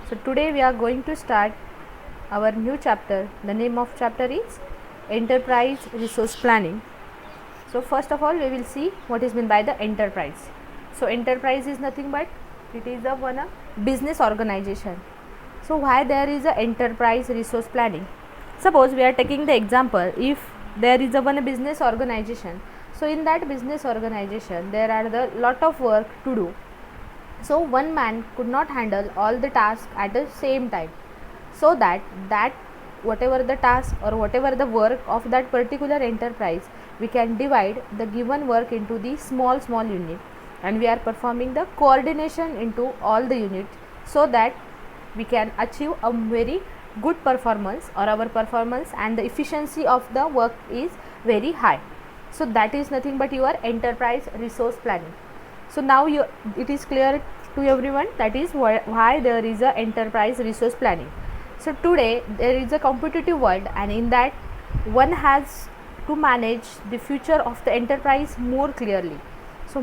So today we are going to start our new chapter. The name of chapter is Enterprise Resource Planning. So first of all we will see what is meant by the enterprise. So enterprise is nothing but it is a business organization. So why there is a enterprise resource planning? Suppose we are taking the example, if there is one business organization, so in that business organization there are the lot of work to do. So one man could not handle all the tasks at the same time, so that whatever the task or whatever the work of that particular enterprise, we can divide the given work into the small unit, and we are performing the coordination into all the units, so that we can achieve a very good performance, or our performance and the efficiency of the work is very high. So that is nothing but your enterprise resource planning. So now it is clear to everyone, that is why there is a enterprise resource planning. So today there is a competitive world, and in that one has to manage the future of the enterprise more clearly. So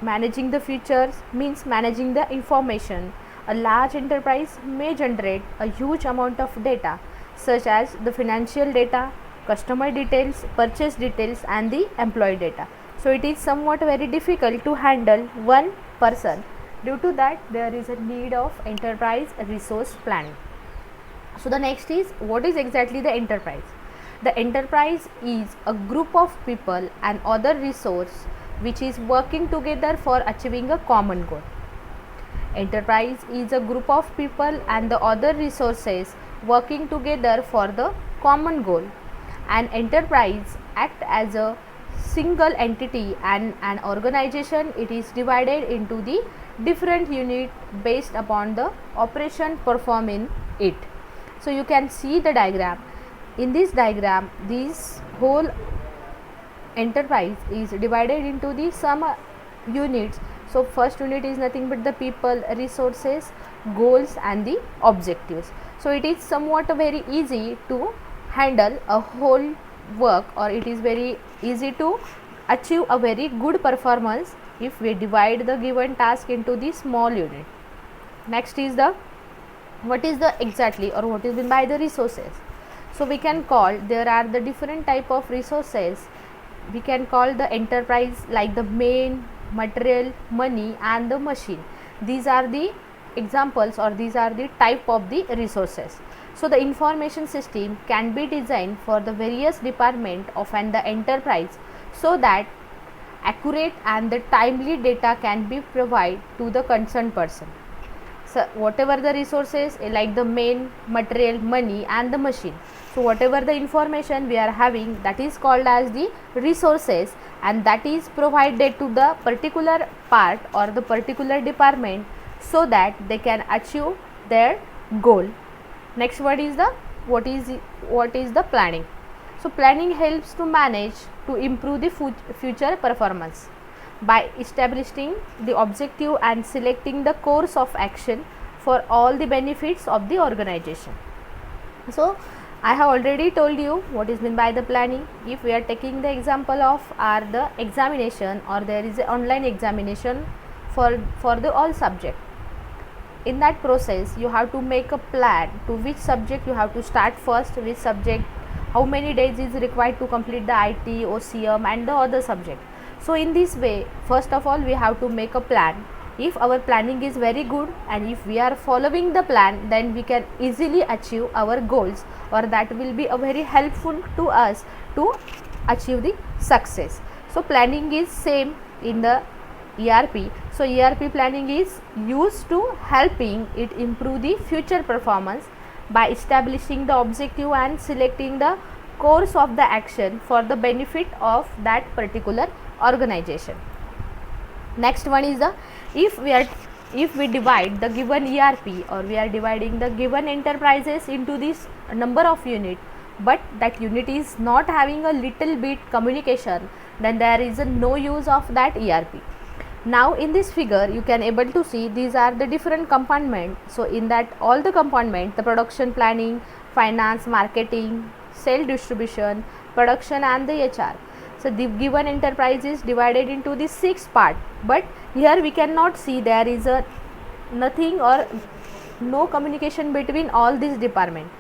managing the futures means managing the information. A large enterprise may generate a huge amount of data, such as the financial data, customer details, purchase details, and the employee data. So it is somewhat very difficult to handle one person. Due to that, there is a need of enterprise resource planning. So the next is, what is exactly the enterprise? The enterprise is a group of people and other resource which is working together for achieving a common goal. Enterprise is a group of people and the other resources working together for the common goal. An enterprise acts as a single entity and an organization. It is divided into the different units based upon the operation performed in it. So you can see the diagram. In this diagram, this whole enterprise is divided into the some units. So first unit is nothing but the people, resources, goals, and the objectives. So it is somewhat very easy to handle a whole work, or it is very easy to achieve a very good performance if we divide the given task into the small unit. Next is the, what is the exactly, or what is meant by the resources? So we can call, there are the different type of resources. We can call the enterprise like the main, material, money, and the machine. These are the examples, or these are the type of the resources. So the information system can be designed for the various department of the enterprise, so that accurate and the timely data can be provided to the concerned person. So whatever the resources like the main, material, money, and the machine, so whatever the information we are having, that is called as the resources, and that is provided to the particular part or the particular department, so that they can achieve their goal. Next word is the, what is the planning? So planning helps to manage to improve the future performance by establishing the objective and selecting the course of action for all the benefits of the organization. So I have already told you what is meant by the planning. If we are taking the example of the examination, or there is an online examination for the all subject, in that process you have to make a plan to which subject you have to start first, which subject, how many days is required to complete the IT, OCM, and the other subject. So in this way, first of all we have to make a plan. If our planning is very good, and if we are following the plan, then we can easily achieve our goals, or that will be a very helpful to us to achieve the success. So planning is same in the ERP. So ERP planning is used to helping it improve the future performance by establishing the objective and selecting the course of the action for the benefit of that particular organization. Next one is the, if we divide the given ERP, or we are dividing the given enterprises into this number of unit, but that unit is not having a little bit communication, then there is no use of that ERP. Now in this figure you can able to see these are the different compartment. So in that all the compartment, the production planning, finance, marketing, sales distribution, production, and the HR. So the given enterprise is divided into the 6 part, but here we cannot see there is a nothing or no communication between all these departments.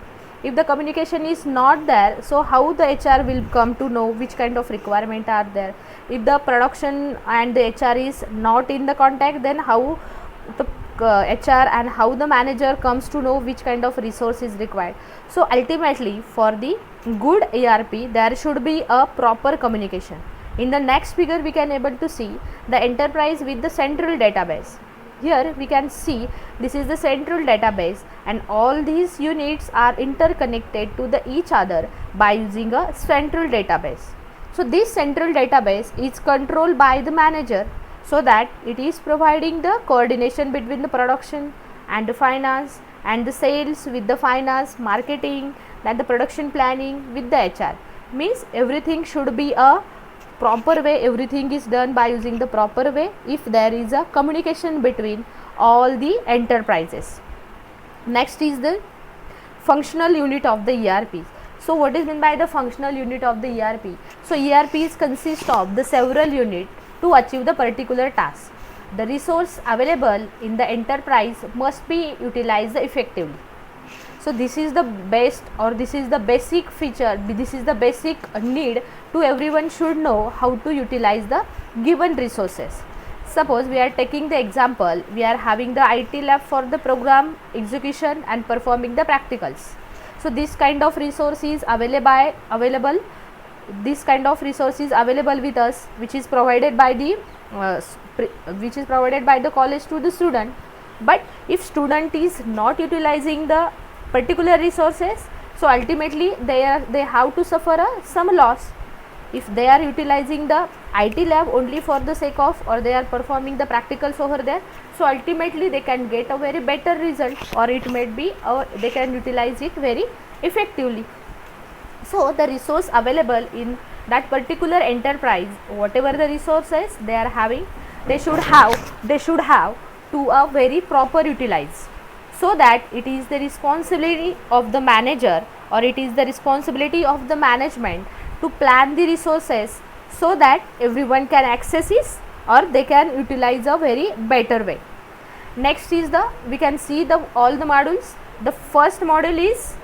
If the communication is not there, so how the HR will come to know which kind of requirement are there? If the production and the HR is not in the contact, then how the HR and how the manager comes to know which kind of resource is required? So ultimately, for the good ERP, there should be a proper communication. In the next figure, we can able to see the enterprise with the central database. Here we can see this is the central database, and all these units are interconnected to the each other by using a central database. So this central database is controlled by the manager, so that it is providing the coordination between the production and the finance, and the sales with the finance, marketing, and the production planning with the HR. Means everything should be a proper way, everything is done by using the proper way if there is a communication between all the enterprises. Next is the functional unit of the ERP. So what is meant by the functional unit of the ERP? So ERPs consist of the several units to achieve the particular task. The resource available in the enterprise must be utilized effectively. So this is the best, or this is the basic feature, this is the basic need to everyone should know how to utilize the given resources. Suppose we are taking the example, we are having the IT lab for the program execution and performing the practicals. So this kind of resource is available. This kind of resource is available with us, which is provided by the college to the student. But if student is not utilizing the particular resources, so ultimately they have to suffer some loss. If they are utilizing the IT lab only for the sake of, or they are performing the practicals over there, so ultimately they can get a very better result, or it may be, or they can utilize it very effectively. So the resource available in that particular enterprise, whatever the resources they are having, they should have to a very proper utilize, so that it is the responsibility of the manager, or it is the responsibility of the management to plan the resources, so that everyone can access it, or they can utilize a very better way. Next is we can see all the modules. The first module is